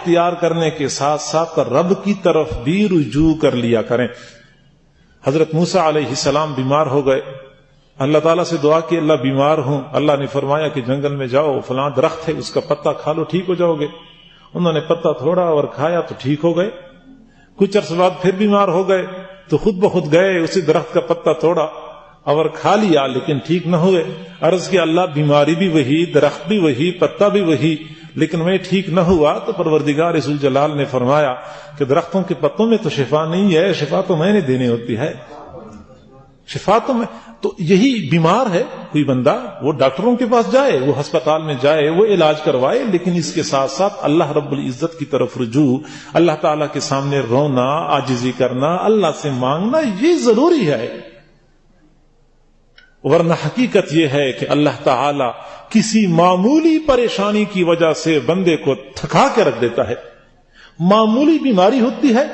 اختیار کرنے کے ساتھ ساتھ رب کی طرف بھی رجوع کر لیا کریں. حضرت موسیٰ علیہ السلام بیمار ہو گئے, اللہ تعالیٰ سے دعا کی اللہ بیمار ہوں. اللہ نے فرمایا کہ جنگل میں جاؤ, فلاں درخت ہے اس کا پتا کھا لو, ٹھیک ہو جاؤ گے. انہوں نے پتا تھوڑا اور کھایا تو ٹھیک ہو گئے. کچھ عرصے بعد پھر بیمار ہو گئے تو خود بخود گئے, اسی درخت کا پتا توڑا اور کھا لیا, لیکن ٹھیک نہ ہوئے. عرض کیا اللہ بیماری بھی وہی, درخت بھی وہی, پتا بھی وہی, لیکن میں ٹھیک نہ ہوا. تو پروردگار ذوالجلال نے فرمایا کہ درختوں کے پتوں میں تو شفا نہیں ہے, شفا تو میں نے دینی ہوتی ہے, شفا تو میں. تو یہی بیمار ہے کوئی بندہ, وہ ڈاکٹروں کے پاس جائے, وہ ہسپتال میں جائے, وہ علاج کروائے, لیکن اس کے ساتھ ساتھ اللہ رب العزت کی طرف رجوع, اللہ تعالیٰ کے سامنے رونا, عاجزی کرنا, اللہ سے مانگنا, یہ ضروری ہے. ورنہ حقیقت یہ ہے کہ اللہ تعالیٰ کسی معمولی پریشانی کی وجہ سے بندے کو تھکا کے رکھ دیتا ہے. معمولی بیماری ہوتی ہے,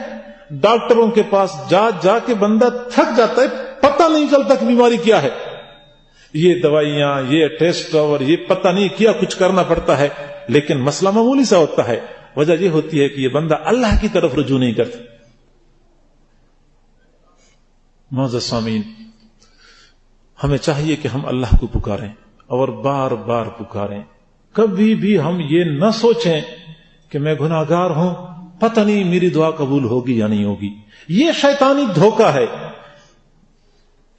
ڈاکٹروں کے پاس جا جا کے بندہ تھک جاتا ہے, پتہ نہیں چلتا کہ بیماری کیا ہے. یہ دوائیاں, یہ ٹیسٹ اور یہ پتہ نہیں کیا کچھ کرنا پڑتا ہے, لیکن مسئلہ معمولی سا ہوتا ہے. وجہ یہ ہوتی ہے کہ یہ بندہ اللہ کی طرف رجوع نہیں کرتا. معزز سامعین, ہمیں چاہیے کہ ہم اللہ کو پکاریں اور بار بار پکاریں. کبھی بھی ہم یہ نہ سوچیں کہ میں گناہگار ہوں, پتہ نہیں میری دعا قبول ہوگی یا نہیں ہوگی. یہ شیطانی دھوکہ ہے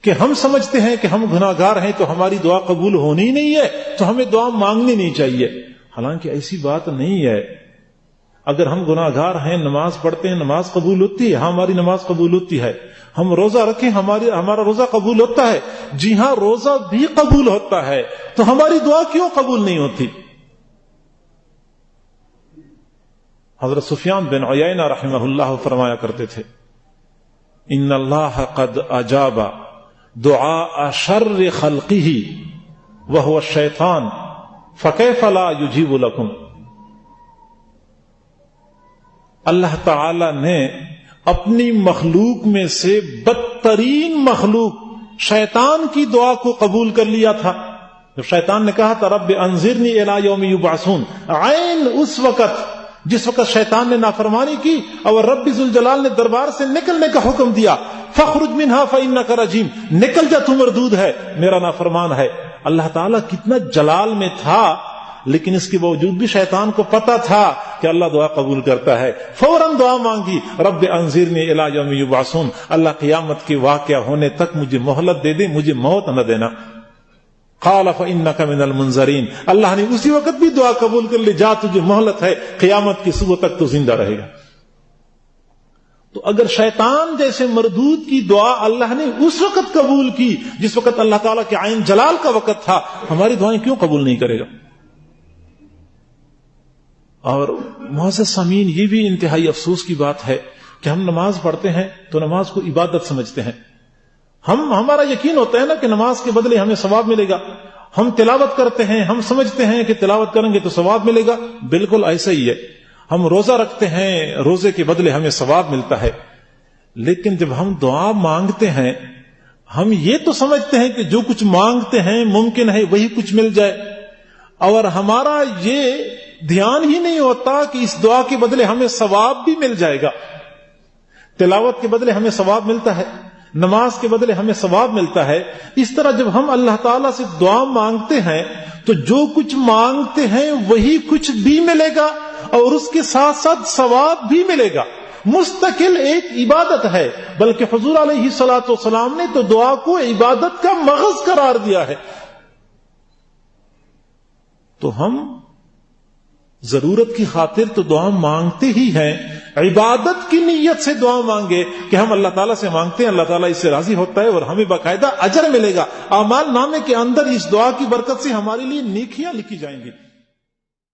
کہ ہم سمجھتے ہیں کہ ہم گناہگار ہیں تو ہماری دعا قبول ہونی نہیں ہے, تو ہمیں دعا مانگنی نہیں چاہیے. حالانکہ ایسی بات نہیں ہے. اگر ہم گناہگار ہیں, نماز پڑھتے ہیں, نماز قبول ہوتی ہے, ہماری نماز قبول ہوتی ہے. ہم روزہ رکھیں, ہمارا روزہ قبول ہوتا ہے. جی ہاں, روزہ بھی قبول ہوتا ہے, تو ہماری دعا کیوں قبول نہیں ہوتی؟ حضرت سفیان بن عیینہ رحمہ اللہ فرمایا کرتے تھے, ان اللہ قد اجاب دعاء شر خلقہ وهو الشیطان فکیف لا یجیب لکم. اللہ تعالی نے اپنی مخلوق میں سے بدترین مخلوق شیطان کی دعا کو قبول کر لیا تھا. جب شیطان نے کہا تھا رب انظرنی الی یوم یبعثون, عین اس وقت جس وقت شیطان نے نافرمانی کی اور رب ذوالجلال نے دربار سے نکلنے کا حکم دیا, فخرج منہا فانک رجیم, نکل جا تو مردود ہے, میرا نافرمان ہے. اللہ تعالیٰ کتنا جلال میں تھا, لیکن اس کے باوجود بھی شیطان کو پتا تھا کہ اللہ دعا قبول کرتا ہے. فوراً دعا مانگی, رب انظرنی الی یوم یبعثون, اللہ قیامت کے واقعہ ہونے تک مجھے مہلت دے دے, مجھے موت نہ دینا. قال فإنك من المنظرین, اللہ نے اسی وقت بھی دعا قبول کر لی, جا تجھے مہلت ہے, قیامت کی صبح تک تو زندہ رہے گا. تو اگر شیطان جیسے مردود کی دعا اللہ نے اس وقت قبول کی جس وقت اللہ تعالیٰ کے عین جلال کا وقت تھا, ہماری دعائیں کیوں قبول نہیں کرے گا؟ اور معزز سامعین, یہ بھی انتہائی افسوس کی بات ہے کہ ہم نماز پڑھتے ہیں تو نماز کو عبادت سمجھتے ہیں. ہمارا یقین ہوتا ہے نا کہ نماز کے بدلے ہمیں ثواب ملے گا. ہم تلاوت کرتے ہیں, ہم سمجھتے ہیں کہ تلاوت کریں گے تو ثواب ملے گا. بالکل ایسا ہی ہے. ہم روزہ رکھتے ہیں, روزے کے بدلے ہمیں ثواب ملتا ہے. لیکن جب ہم دعا مانگتے ہیں, ہم یہ تو سمجھتے ہیں کہ جو کچھ مانگتے ہیں ممکن ہے وہی کچھ مل جائے, اور ہمارا یہ دھیان ہی نہیں ہوتا کہ اس دعا کے بدلے ہمیں ثواب بھی مل جائے گا. تلاوت کے بدلے ہمیں ثواب ملتا ہے, نماز کے بدلے ہمیں ثواب ملتا ہے. اس طرح جب ہم اللہ تعالیٰ سے دعا مانگتے ہیں تو جو کچھ مانگتے ہیں وہی کچھ بھی ملے گا, اور اس کے ساتھ ساتھ ثواب بھی ملے گا. مستقل ایک عبادت ہے, بلکہ حضور علیہ الصلوۃ والسلام نے تو دعا کو عبادت کا مغز قرار دیا ہے. تو ہم ضرورت کی خاطر تو دعا مانگتے ہی ہیں, عبادت کی نیت سے دعا مانگے کہ ہم اللہ تعالیٰ سے مانگتے ہیں, اللہ تعالیٰ اس سے راضی ہوتا ہے اور ہمیں باقاعدہ اجر ملے گا. اعمال نامے کے اندر اس دعا کی برکت سے ہمارے لیے نیکیاں لکھی جائیں گی.